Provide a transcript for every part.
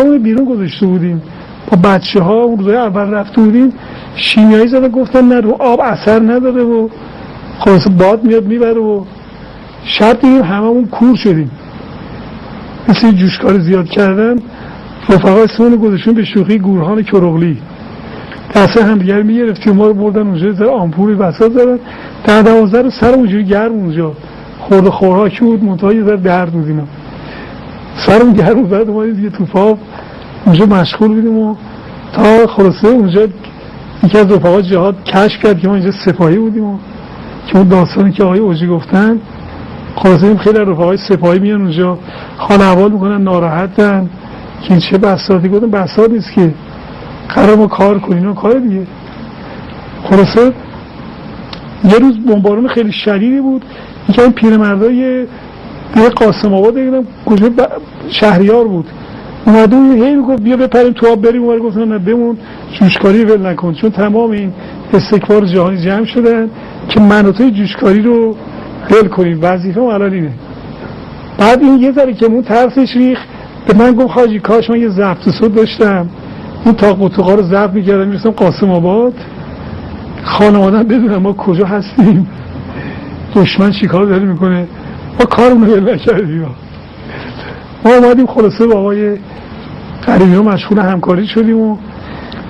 اون بیرون گذاشته بودیم با بچه ها، اون روزای اول رفته بودیم شیمیایی زدن گفتن نه رو آب اثر نداره و خلاص باد میاد میبره و شب دیگه هممون کور شدیم. مثل جوشکار زیاد کردن رفقا اسمونو گذاشتیم به شوخی گورهان کرغلی، دسته هم دیگر میگرفتیم، ما رو بردن اونجا زر آمپولی بساط زدن در 12 رو سر اونجوری گرم اونجا خورده خوراکی بود منتها یه ذره درد بود اینا سرم گرم بود. اومدیم دیگه تو پا اونجا مشغول بودیم و تا خلاصه اونجا یکی از رفقا جهاد کشف کرد که ما اینجا سپاهی بودیم و که اون داستانی که آقای اوجی گفتن خلاصه خیلی رفقای سپاهی میان اونجا حال احوال میکنن، ناراحتن که این چه بساطی. گفتم بساط نیست که قرار ما کار کنیم، کار دیگه. خلاصه یه روز بمبارون خیلی شدیدی بود، یکی این پیرمردای دیگه قاسم آباد دیدم کجا شهریار بود اومده و هی میگفت بیا بپریم تو آب بریم اونور. گفتم نه بمون جوشکاری ول نکن، چون تمام این استکبار جهانی جمع شدن که مناطق جوشکاری رو ول کنیم، وظیفه ما الان اینه. بعد این یه ذره که مون ترسش ریخ به من گفت حاجی کاش من یه ضبط صوت داشتم این تاق و توقا رو ضبط میکردم میرسم قاسم آباد خانواده‌ام بدونم ما کجا هستیم، دشمن چیکار داره میکنه، ما کارمون رو ول نکردیم. ما اومدیم خلاصه با آقای غریبی ها مشغول همکاری شدیم و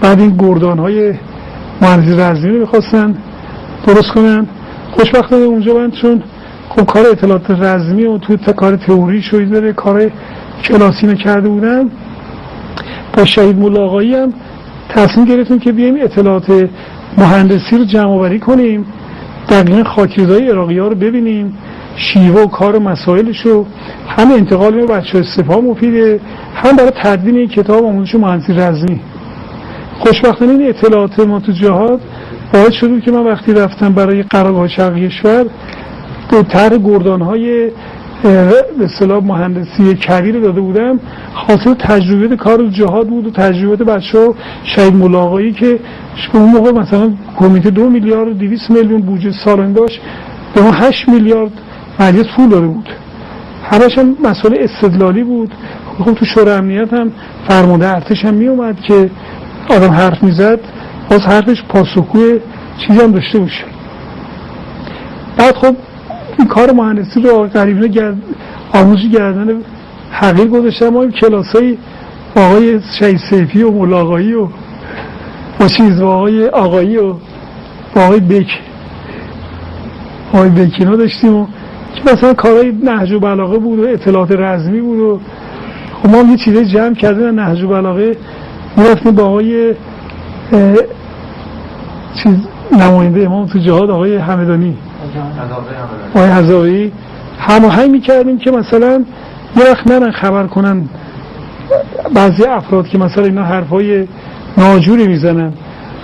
بعد این گردان‌های مهندسی رزمی رو میخواستن درست کنن. خوشبختانه اونجا من چون خب کار اطلاعات رزمی و توی کار تئوری شوید داره کار کلاسی نکرده بودم، با شهید ملاقایی هم تصمیم گرفتیم که بیایم اطلاعات مهندسی رو جمع آوری کنیم، دقیقا خاکریزهای عراقی ها رو ببینیم، شیوه و کار مسائلش رو، هم انتقال به بچه سپاه مفیده، هم برای تدوین این کتاب آموزش مهندسی رزمی. خوشبختانه این اطلاعات ما تو جهاد باعث شد که من وقتی رفتم برای قرارگاه شرقی کشور دو طرح گردان‌های به اصطلاح مهندسی کبیر داده بودم، حاصل تجربه کار جهاد بود و تجربه بچه‌ها شهید ملاقایی که اون موقع مثلا کمیته 2 میلیارد و 200 میلیون بودجه سالانه داشت، به ما 8 میلیارد مجلس پول داده بود. همش هم مسئله استدلالی بود. خب تو شورای امنیت هم فرمانده ارتش هم می اومد که آدم حرف میزد باز حرفش پاسخگوی چیزی هم داشته باشه. بعد خب این کار مهندسی رو غریبی آموزش گردن حقیر گذاشتم. ما این کلاسای آقای شهید سیفی و ملاقایی و با چیز با آقای آقایی و با آقای بکینا داشتیم و که مثلا کارهای نهج و بلاغه بود و اطلاعات رزمی بود و خب ما یه چیزای جمع کردیم نهج و بلاغه. میرفتیم با آقای نماینده امام تو جهاد آقای همدانی آقای هزاوی هماهنگ میکردیم که مثلا یه وقت نرن خبر کنن بعضی افراد که مثلا اینا حرفای ناجوری میزنن.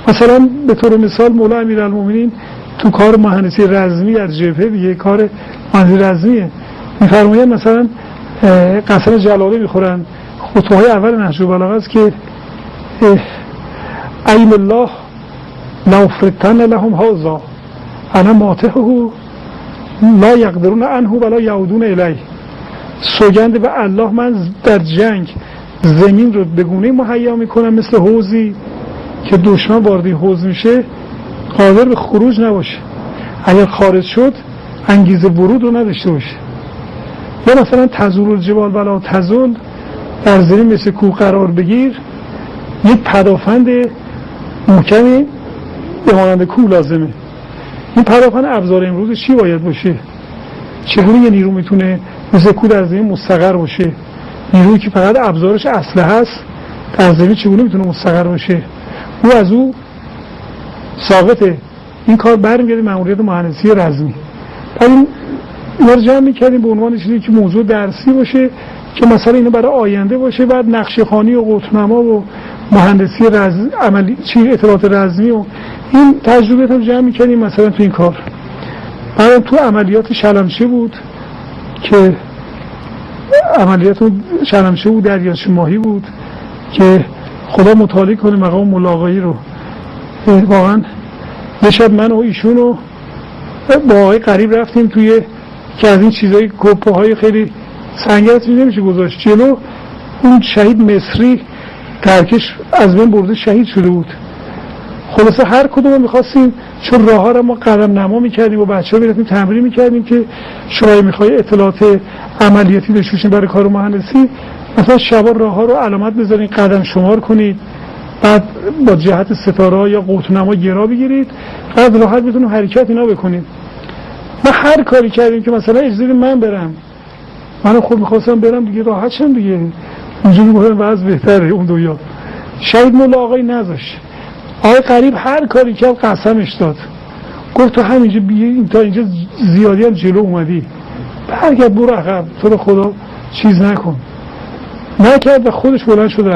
مثلا به طور مثال مولا امیرالمومنین تو کار مهندسی رزمی در جبهه دیگه کار مهندسی رزمیه میفرماین مثلا قسم جلاله میخورن. خطبه های اول نهج البلاغه است که ایم الله لو فتن لهم هذا انا ماتحه لا یقدرون عنه ولا یعودون الیه. سوگند به الله من در جنگ زمین رو به گونه مهیا میکنم مثل حوضی که دشمن وارد حوض میشه قادر به خروج نباشه، اگر خارج شد انگیزه ورود رو نداشته باشه. یا مثلا تزول الجبال ولا تزول، در زمین مثل کوه قرار بگیر، یک پدافند محکمی به مانند کوه لازمه. این پدافند ابزار امروز چی باید باشه؟ چگونه یه نیرو میتونه مثل کوه در زمین مستقر باشه؟ نیرویی که فقط ابزارش اسلحه هست در زمین چگونه میتونه مستقر باشه؟ او از او ثابته. این کار برمیگرده مأموریت مهندسی رزمی. بعد اینا رو جمع میکردیم به عنوان چیزی که موضوع درسی باشه که مثلا اینو برای آینده باشه. بعد نقشه خوانی و قطب‌نما و مهندسی عملی اطلاعات رزمی و این تجربه رو جمع میکردیم مثلا تو این کار. بعد تو عملیات شلمچه بود که عملیات شلمچه بود، دریاچه ماهی بود که خدا مطالعه کنه مقام ملاقایی رو. واقعا یه شب من و ایشون رو با آقای قریب رفتیم توی که از این چیزای کپه های خیلی سنگرت نمیشه گذاشت جلو. اون شهید مصری ترکش از بین برده شهید شده بود. خلاصه هر کدوم می‌خواستیم، چون راه ها رو ما قلم نما می‌کردیم و بچه‌ها می‌رفتیم تمرین می‌کردیم که شما می‌خوای اطلاعات عملیاتی داشته باشین برای کار مهندسی، مثلا شبا راه ها رو علامت بذارین، قدم شمار کنید، بعد با جهت ستاره یا قطب‌نما گرا بگیرید، بعد راحت بتونید حرکت اینا بکنید. ما هر کاری کردیم که مثلا اجازه من برم، من خود می‌خواستم برم دیگه، راحت شدم دیگه، اونجوری گفتم وضع بهتره اون دویا. شهید مولا آقای نذاشت. آقای قریب هر کاری کرد قسمش داد، گفت تو همینجا بیایی تا اینجا زیادی هم جلو اومدی، برگرد برو عقب، تو رو خدا چیز نکن. نکرد و خودش بلند شد.